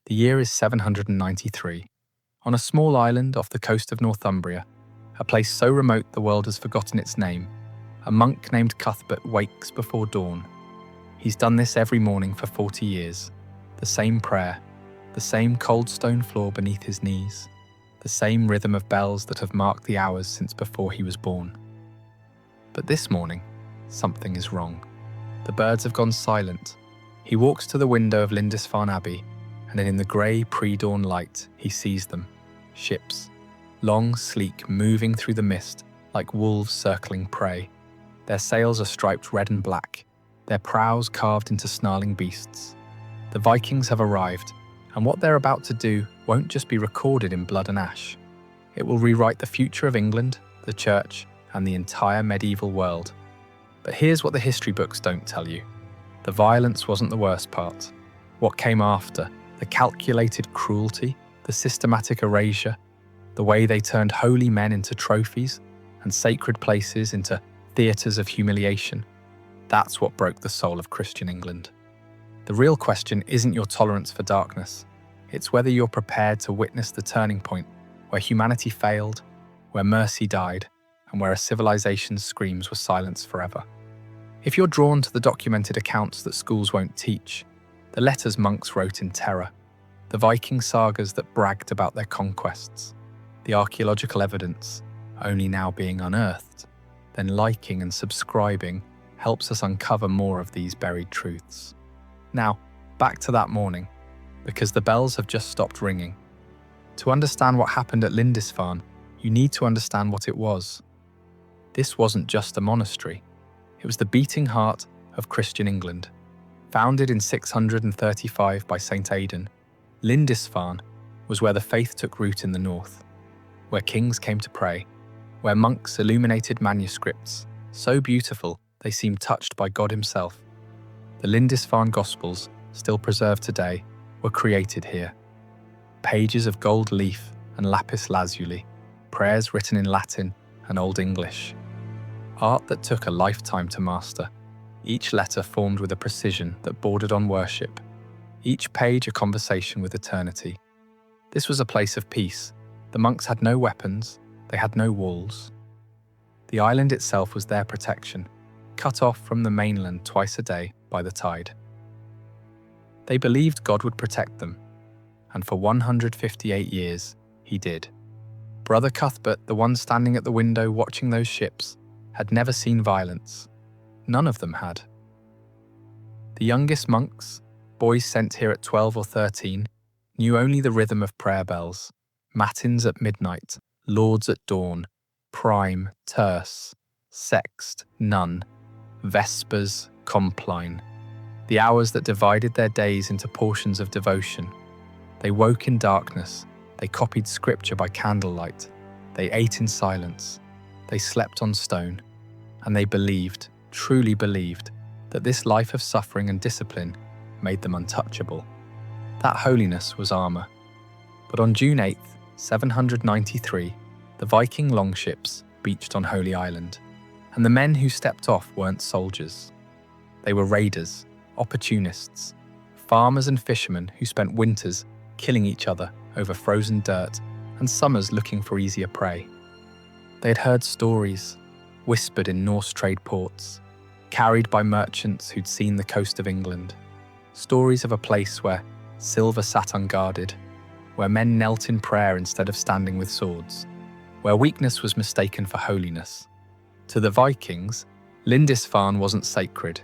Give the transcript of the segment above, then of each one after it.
The year is 793. On a small island off the coast of Northumbria, a place so remote the world has forgotten its name, a monk named Cuthbert wakes before dawn. He's done this every morning for 40 years. The same prayer, the same cold stone floor beneath his knees, the same rhythm of bells that have marked the hours since before he was born. But this morning, something is wrong. The birds have gone silent. He walks to the window of Lindisfarne Abbey, and in the grey pre-dawn light he sees them. Ships, long, sleek, moving through the mist like wolves circling prey. Their sails are striped red and black, their prows carved into snarling beasts. The Vikings have arrived, and what they're about to do won't just be recorded in blood and ash. It will rewrite the future of England, the church, and the entire medieval world. But here's what the history books don't tell you. The violence wasn't the worst part. What came after, the calculated cruelty, the systematic erasure, the way they turned holy men into trophies and sacred places into theatres of humiliation, that's what broke the soul of Christian England. The real question isn't your tolerance for darkness. It's whether you're prepared to witness the turning point where humanity failed, where mercy died, and where a civilization's screams were silenced forever. If you're drawn to the documented accounts that schools won't teach, the letters monks wrote in terror, the Viking sagas that bragged about their conquests, the archaeological evidence only now being unearthed, then liking and subscribing helps us uncover more of these buried truths. Now, back to that morning, because the bells have just stopped ringing. To understand what happened at Lindisfarne, you need to understand what it was. This wasn't just a monastery. It was the beating heart of Christian England. Founded in 635 by St. Aidan, Lindisfarne was where the faith took root in the north, where kings came to pray, where monks illuminated manuscripts, so beautiful they seemed touched by God himself. The Lindisfarne Gospels, still preserved today, were created here. Pages of gold leaf and lapis lazuli, prayers written in Latin and Old English. Art that took a lifetime to master, each letter formed with a precision that bordered on worship, each page a conversation with eternity. This was a place of peace. The monks had no weapons, they had no walls. The island itself was their protection, cut off from the mainland twice a day by the tide. They believed God would protect them, and for 158 years, he did. Brother Cuthbert, the one standing at the window watching those ships, had never seen violence. None of them had. The youngest monks, boys sent here at 12 or 13, knew only the rhythm of prayer bells, matins at midnight, lauds at dawn, prime, terce, sext, none, vespers, compline, the hours that divided their days into portions of devotion. They woke in darkness, they copied scripture by candlelight, they ate in silence, they slept on stone, and they believed, truly believed, that this life of suffering and discipline made them untouchable. That holiness was armour. But on June 8th, 793, the Viking longships beached on Holy Island, and the men who stepped off weren't soldiers. They were raiders, opportunists, farmers and fishermen who spent winters killing each other over frozen dirt and summers looking for easier prey. They had heard stories, whispered in Norse trade ports, carried by merchants who'd seen the coast of England, stories of a place where silver sat unguarded, where men knelt in prayer instead of standing with swords, where weakness was mistaken for holiness. To the Vikings, Lindisfarne wasn't sacred.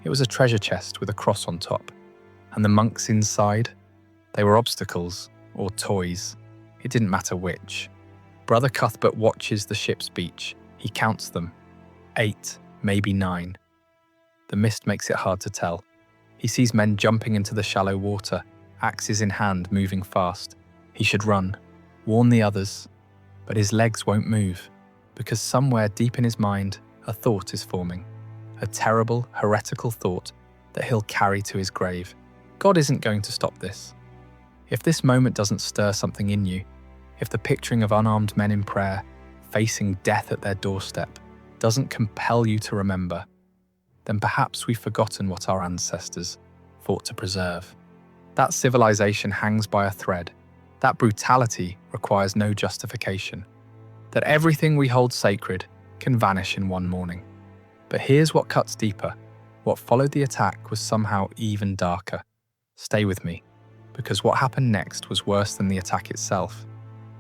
It was a treasure chest with a cross on top. And the monks inside? They were obstacles, or toys. It didn't matter which. Brother Cuthbert watches the ship's beach. He counts them. 8, maybe 9. The mist makes it hard to tell. He sees men jumping into the shallow water, axes in hand, moving fast. He should run, warn the others, but his legs won't move, because somewhere deep in his mind, a thought is forming. A terrible, heretical thought that he'll carry to his grave. God isn't going to stop this. If this moment doesn't stir something in you, if the picturing of unarmed men in prayer, facing death at their doorstep, doesn't compel you to remember, then perhaps we've forgotten what our ancestors fought to preserve. That civilization hangs by a thread. That brutality requires no justification. That everything we hold sacred can vanish in one morning. But here's what cuts deeper. What followed the attack was somehow even darker. Stay with me, because what happened next was worse than the attack itself.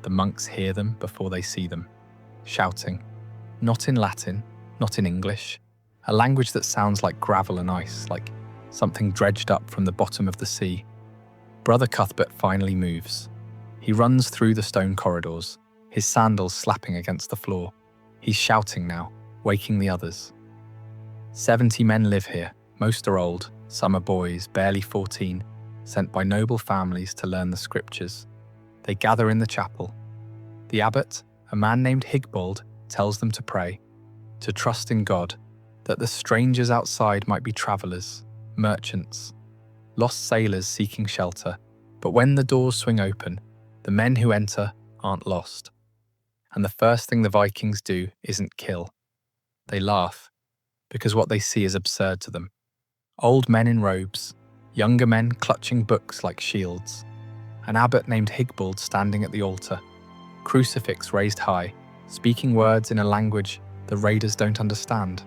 The monks hear them before they see them, shouting, not in Latin, not in English, a language that sounds like gravel and ice, like something dredged up from the bottom of the sea. Brother Cuthbert finally moves. He runs through the stone corridors, his sandals slapping against the floor. He's shouting now, waking the others. 70 men live here. Most are old, some are boys, barely 14, sent by noble families to learn the scriptures. They gather in the chapel. The abbot, a man named Higbold, tells them to pray, to trust in God, that the strangers outside might be travellers, merchants, lost sailors seeking shelter. But when the doors swing open, the men who enter aren't lost. And the first thing the Vikings do isn't kill. They laugh, because what they see is absurd to them. Old men in robes, younger men clutching books like shields, an abbot named Higbold standing at the altar, crucifix raised high, speaking words in a language the raiders don't understand.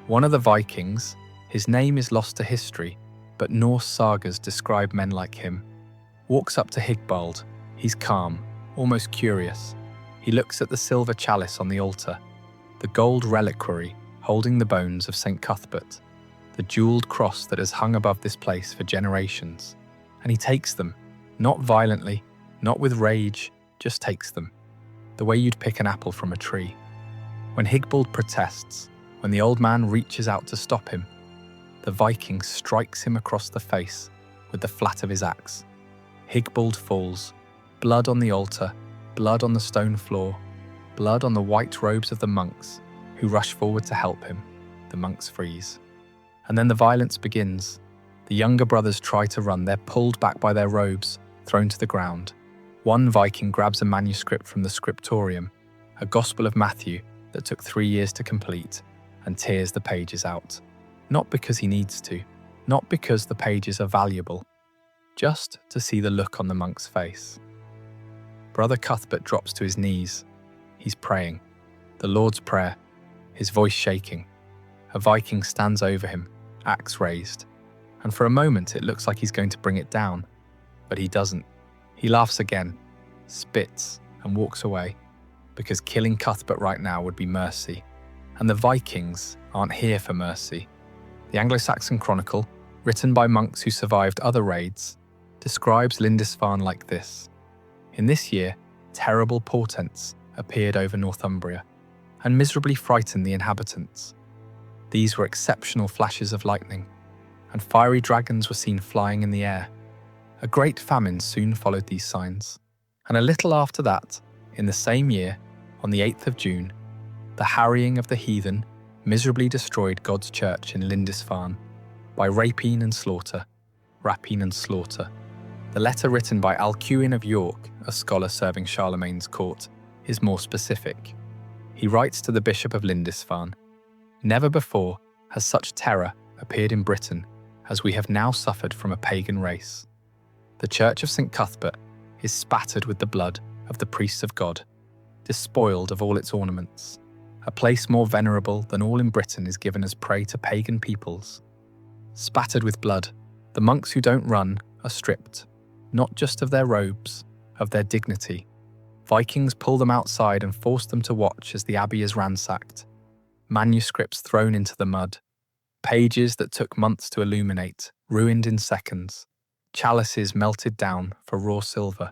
One of the Vikings, his name is lost to history, but Norse sagas describe men like him, walks up to Higbold. He's calm, almost curious. He looks at the silver chalice on the altar, the gold reliquary holding the bones of St. Cuthbert, the jeweled cross that has hung above this place for generations. And he takes them, not violently, not with rage, just takes them, the way you'd pick an apple from a tree. When Higbold protests, when the old man reaches out to stop him, the Viking strikes him across the face with the flat of his axe. Higbold falls, blood on the altar, blood on the stone floor, blood on the white robes of the monks, who rush forward to help him. The monks freeze. And then the violence begins. The younger brothers try to run. They're pulled back by their robes, thrown to the ground. One Viking grabs a manuscript from the scriptorium, a Gospel of Matthew that took 3 years to complete, and tears the pages out. Not because he needs to, not because the pages are valuable, just to see the look on the monk's face. Brother Cuthbert drops to his knees. He's praying, the Lord's Prayer, his voice shaking. A Viking stands over him, axe raised, and for a moment it looks like he's going to bring it down, but he doesn't. He laughs again, spits, and walks away, because killing Cuthbert right now would be mercy, and the Vikings aren't here for mercy. The Anglo-Saxon Chronicle, written by monks who survived other raids, describes Lindisfarne like this. In this year, terrible portents appeared over Northumbria, and miserably frightened the inhabitants. These were exceptional flashes of lightning, and fiery dragons were seen flying in the air. A great famine soon followed these signs, and a little after that, in the same year, on the 8th of June, the harrying of the heathen miserably destroyed God's church in Lindisfarne by rapine and slaughter. The letter written by Alcuin of York, a scholar serving Charlemagne's court, is more specific. He writes to the Bishop of Lindisfarne, "Never before has such terror appeared in Britain as we have now suffered from a pagan race. The Church of St. Cuthbert is spattered with the blood of the priests of God, despoiled of all its ornaments. A place more venerable than all in Britain is given as prey to pagan peoples. Spattered with blood, the monks who don't run are stripped, not just of their robes, of their dignity. Vikings pull them outside and force them to watch as the abbey is ransacked. Manuscripts thrown into the mud. Pages that took months to illuminate, ruined in seconds. Chalices melted down for raw silver.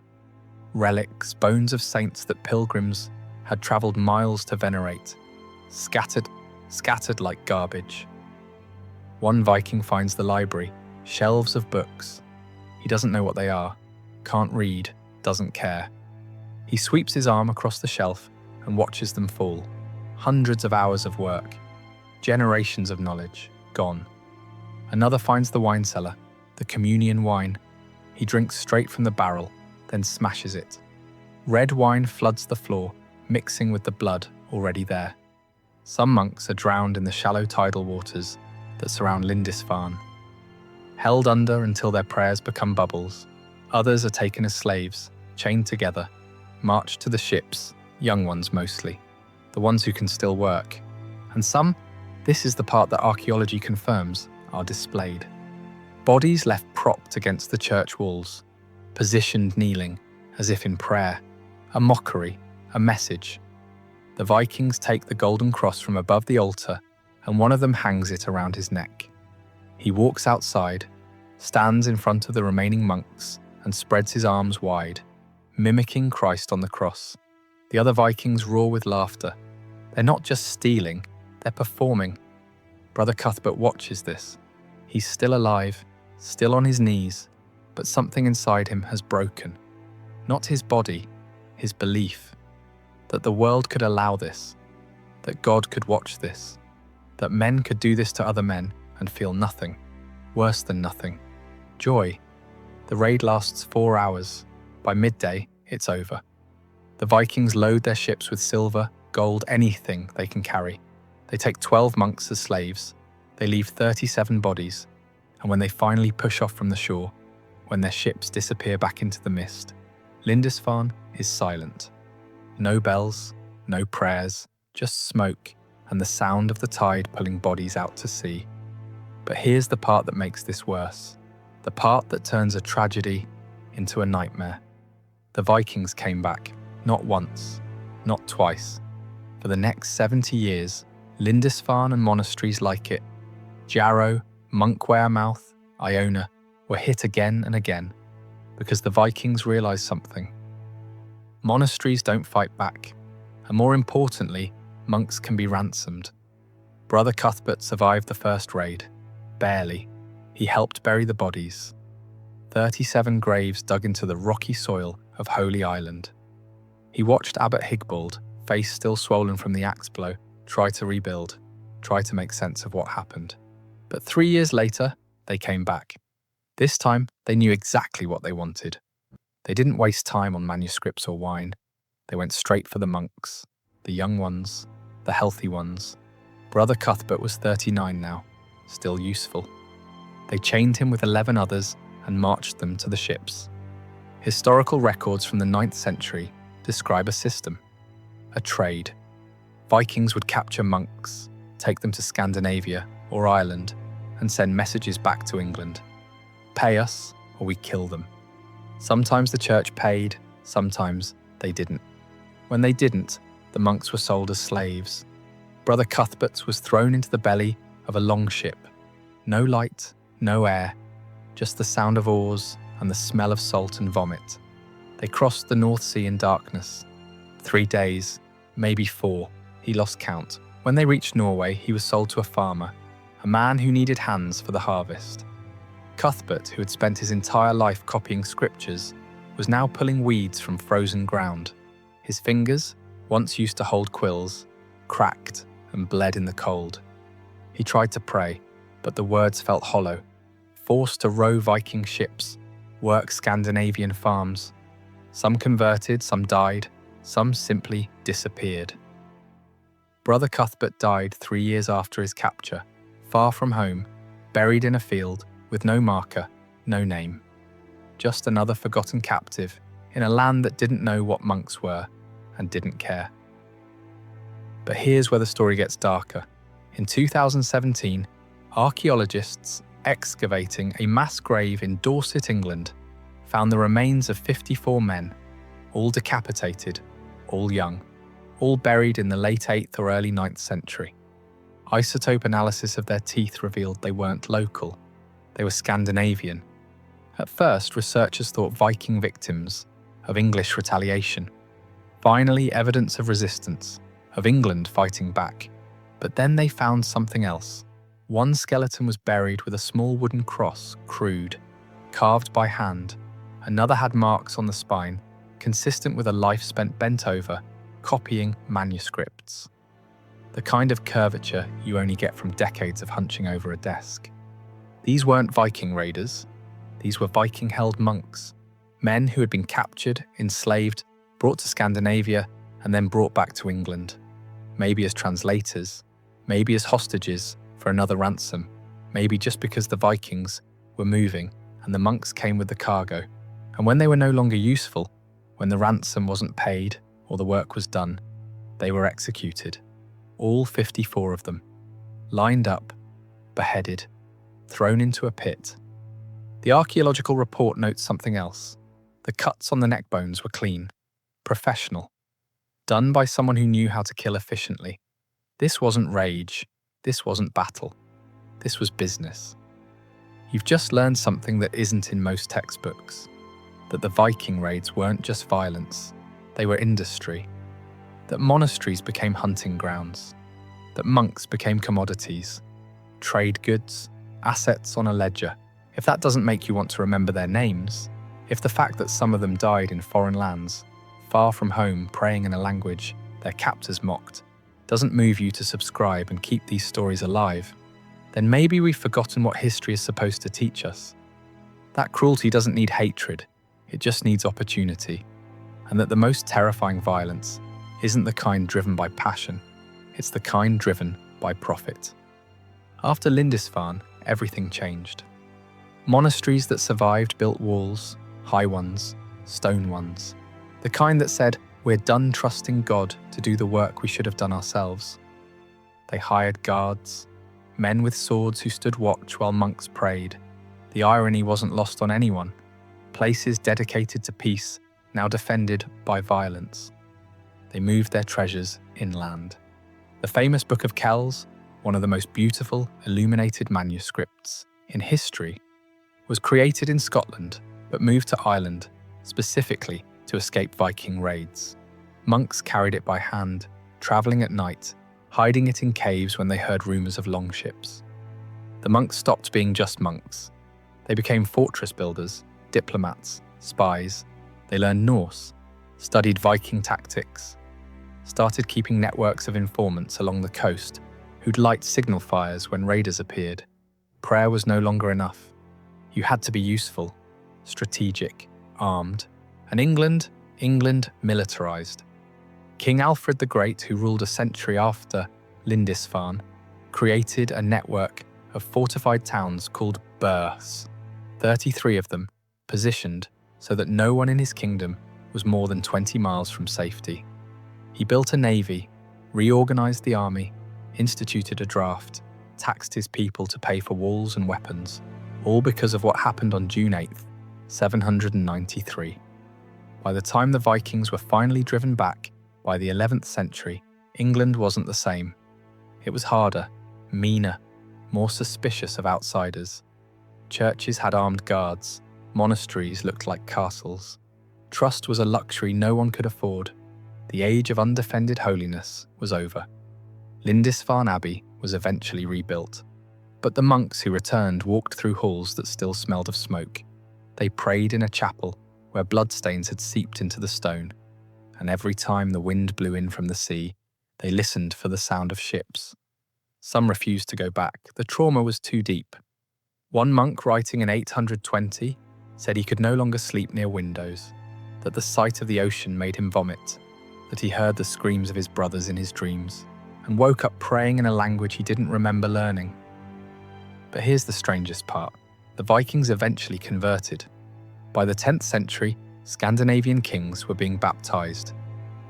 Relics, bones of saints that pilgrims had travelled miles to venerate. Scattered like garbage. One Viking finds the library, shelves of books. He doesn't know what they are, can't read, doesn't care. He sweeps his arm across the shelf and watches them fall. Hundreds of hours of work, generations of knowledge, gone. Another finds the wine cellar, the communion wine. He drinks straight from the barrel, then smashes it. Red wine floods the floor, mixing with the blood already there. Some monks are drowned in the shallow tidal waters that surround Lindisfarne. held under until their prayers become bubbles. Others are taken as slaves, chained together, marched to the ships, young ones mostly, the ones who can still work. And some, this is the part that archaeology confirms, are displayed. Bodies left propped against the church walls, positioned kneeling, as if in prayer, a mockery, a message. The Vikings take the golden cross from above the altar, and one of them hangs it around his neck. He walks outside, stands in front of the remaining monks, and spreads his arms wide, mimicking Christ on the cross. The other Vikings roar with laughter. They're not just stealing, they're performing. Brother Cuthbert watches this. He's still alive, still on his knees, but something inside him has broken. Not his body, his belief. That the world could allow this. That God could watch this. That men could do this to other men and feel nothing. Worse than nothing. Joy. The raid lasts 4 hours. By midday, it's over. The Vikings load their ships with silver, gold, anything they can carry. They take 12 monks as slaves. They leave 37 bodies. And when they finally push off from the shore, when their ships disappear back into the mist, Lindisfarne is silent. No bells, no prayers, just smoke and the sound of the tide pulling bodies out to sea. But here's the part that makes this worse. The part that turns a tragedy into a nightmare. The Vikings came back, not once, not twice. For the next 70 years, Lindisfarne and monasteries like it, Jarrow, Monkwearmouth, Iona, were hit again and again, because the Vikings realised something. Monasteries don't fight back, and more importantly, monks can be ransomed. Brother Cuthbert survived the first raid, barely. He helped bury the bodies. 37 graves dug into the rocky soil of Holy Island. He watched Abbot Higbald, face still swollen from the axe blow, try to rebuild, try to make sense of what happened. But 3 years later, they came back. This time, they knew exactly what they wanted. They didn't waste time on manuscripts or wine. They went straight for the monks, the young ones, the healthy ones. Brother Cuthbert was 39 now, still useful. They chained him with 11 others and marched them to the ships. Historical records from the 9th century describe a system, a trade. Vikings would capture monks, take them to Scandinavia or Ireland, and send messages back to England. Pay us, or we kill them. Sometimes the church paid, sometimes they didn't. When they didn't, the monks were sold as slaves. Brother Cuthbert's was thrown into the belly of a longship. No light, no air, just the sound of oars and the smell of salt and vomit. They crossed the North Sea in darkness. 3 days, maybe 4, he lost count. When they reached Norway, he was sold to a farmer, a man who needed hands for the harvest. Cuthbert, who had spent his entire life copying scriptures, was now pulling weeds from frozen ground. His fingers, once used to hold quills, cracked and bled in the cold. He tried to pray, but the words felt hollow. Forced to row Viking ships, work Scandinavian farms. Some converted, some died, some simply disappeared. Brother Cuthbert died 3 years after his capture, far from home, buried in a field, with no marker, no name. Just another forgotten captive in a land that didn't know what monks were and didn't care. But here's where the story gets darker. In 2017, archaeologists excavating a mass grave in Dorset, England, found the remains of 54 men, all decapitated, all young, all buried in the late 8th or early 9th century. Isotope analysis of their teeth revealed they weren't local. They were Scandinavian. At first, researchers thought Viking victims, of English retaliation. Finally, evidence of resistance, of England fighting back. But then they found something else. One skeleton was buried with a small wooden cross, crude, carved by hand. Another had marks on the spine, consistent with a life spent bent over, copying manuscripts. The kind of curvature you only get from decades of hunching over a desk. These weren't Viking raiders. These were Viking-held monks, men who had been captured, enslaved, brought to Scandinavia, and then brought back to England. Maybe as translators, maybe as hostages for another ransom, maybe just because the Vikings were moving, and the monks came with the cargo. And when they were no longer useful, when the ransom wasn't paid or the work was done, they were executed. All 54 of them, lined up, beheaded, thrown into a pit. The archaeological report notes something else. The cuts on the neck bones were clean, professional, done by someone who knew how to kill efficiently. This wasn't rage, this wasn't battle, this was business. You've just learned something that isn't in most textbooks, that the Viking raids weren't just violence, they were industry, that monasteries became hunting grounds, that monks became commodities, trade goods, assets on a ledger. If that doesn't make you want to remember their names, if the fact that some of them died in foreign lands, far from home, praying in a language their captors mocked, doesn't move you to subscribe and keep these stories alive, then maybe we've forgotten what history is supposed to teach us. That cruelty doesn't need hatred, it just needs opportunity, and that the most terrifying violence isn't the kind driven by passion, it's the kind driven by profit. After Lindisfarne, everything changed. Monasteries that survived built walls, high ones, stone ones, the kind that said, "We're done trusting God to do the work we should have done ourselves." They hired guards, men with swords who stood watch while monks prayed. The irony wasn't lost on anyone. Places dedicated to peace, now defended by violence. They moved their treasures inland. The famous Book of Kells, one of the most beautiful illuminated manuscripts in history, was created in Scotland but moved to Ireland specifically to escape Viking raids. Monks carried it by hand, travelling at night, hiding it in caves when they heard rumours of longships. The monks stopped being just monks. They became fortress builders, diplomats, spies. They learned Norse, studied Viking tactics, started keeping networks of informants along the coast who'd light signal fires when raiders appeared. Prayer was no longer enough. You had to be useful, strategic, armed. And England militarised. King Alfred the Great, who ruled a century after Lindisfarne, created a network of fortified towns called burhs, 33 of them, positioned so that no one in his kingdom was more than 20 miles from safety. He built a navy, reorganised the army, instituted a draft, taxed his people to pay for walls and weapons, all because of what happened on June 8th, 793. By the time the Vikings were finally driven back, by the 11th century, England wasn't the same. It was harder, meaner, more suspicious of outsiders. Churches had armed guards, monasteries looked like castles. Trust was a luxury no one could afford. The age of undefended holiness was over. Lindisfarne Abbey was eventually rebuilt. But the monks who returned walked through halls that still smelled of smoke. They prayed in a chapel where bloodstains had seeped into the stone, and every time the wind blew in from the sea, they listened for the sound of ships. Some refused to go back. The trauma was too deep. One monk, writing in 820, said he could no longer sleep near windows, that the sight of the ocean made him vomit, that he heard the screams of his brothers in his dreams, and woke up praying in a language he didn't remember learning. But here's the strangest part. The Vikings eventually converted. By the 10th century, Scandinavian kings were being baptized.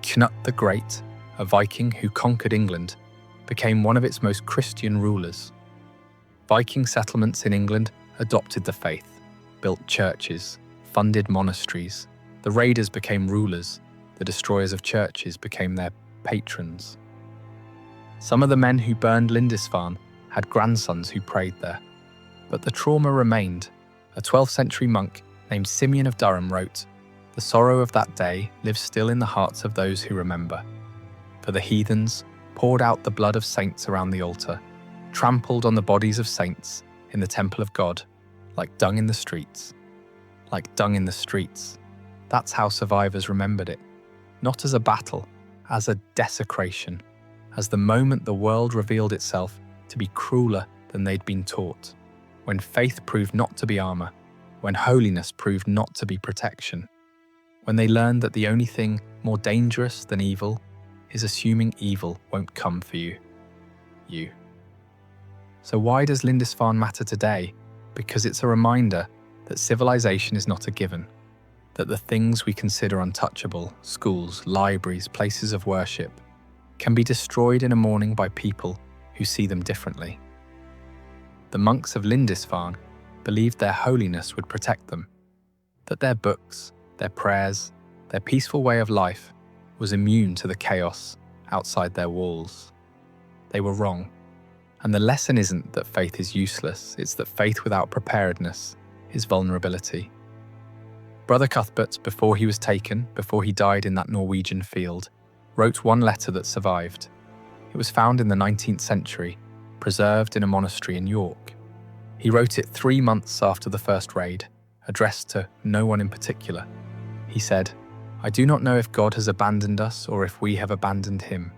Knut the Great, a Viking who conquered England, became one of its most Christian rulers. Viking settlements in England adopted the faith, built churches, funded monasteries. The raiders became rulers, the destroyers of churches became their patrons. Some of the men who burned Lindisfarne had grandsons who prayed there. But the trauma remained. A 12th century monk named Simeon of Durham wrote, "The sorrow of that day lives still in the hearts of those who remember. For the heathens poured out the blood of saints around the altar, trampled on the bodies of saints in the temple of God, like dung in the streets." Like dung in the streets. That's how survivors remembered it. Not as a battle, as a desecration, as the moment the world revealed itself to be crueler than they'd been taught, when faith proved not to be armor, when holiness proved not to be protection, when they learned that the only thing more dangerous than evil is assuming evil won't come for you. So why does Lindisfarne matter today? because it's a reminder that civilization is not a given, that the things we consider untouchable, schools, libraries, places of worship, can be destroyed in a morning by people who see them differently. The monks of Lindisfarne believed their holiness would protect them, that their books, their prayers, their peaceful way of life was immune to the chaos outside their walls. They were wrong. And the lesson isn't that faith is useless, it's that faith without preparedness is vulnerability. Brother Cuthbert, before he was taken, before he died in that Norwegian field, wrote one letter that survived. It was found in the 19th century, preserved in a monastery in York. He wrote it 3 months after the first raid, addressed to no one in particular. He said, "I do not know if God has abandoned us or if we have abandoned him.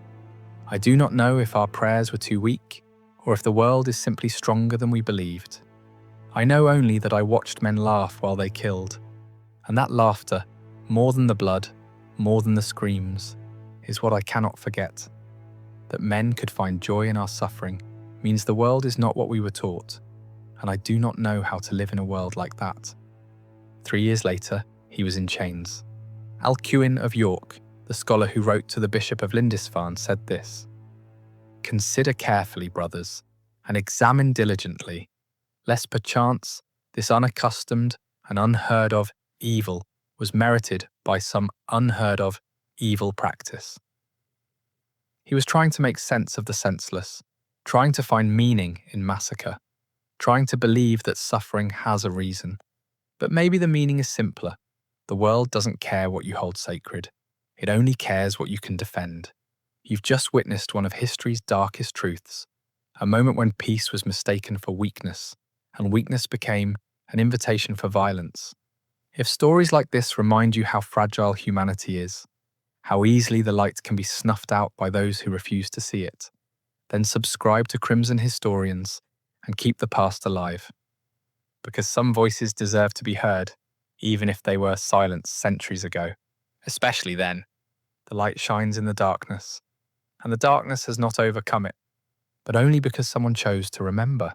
I do not know if our prayers were too weak or if the world is simply stronger than we believed. I know only that I watched men laugh while they killed, and that laughter, more than the blood, more than the screams, is what I cannot forget. That men could find joy in our suffering means the world is not what we were taught, and I do not know how to live in a world like that." 3 years later, he was in chains. Alcuin of York, the scholar who wrote to the Bishop of Lindisfarne, said this: "Consider carefully, brothers, and examine diligently, lest perchance this unaccustomed and unheard of evil was merited by some unheard of evil practice." He was trying to make sense of the senseless, trying to find meaning in massacre, trying to believe that suffering has a reason. But maybe the meaning is simpler. The world doesn't care what you hold sacred. It only cares what you can defend. You've just witnessed one of history's darkest truths, a moment when peace was mistaken for weakness, and weakness became an invitation for violence. If stories like this remind you how fragile humanity is, how easily the light can be snuffed out by those who refuse to see it, then subscribe to Crimson Historians and keep the past alive. Because some voices deserve to be heard, even if they were silenced centuries ago. Especially then, the light shines in the darkness, and the darkness has not overcome it, but only because someone chose to remember.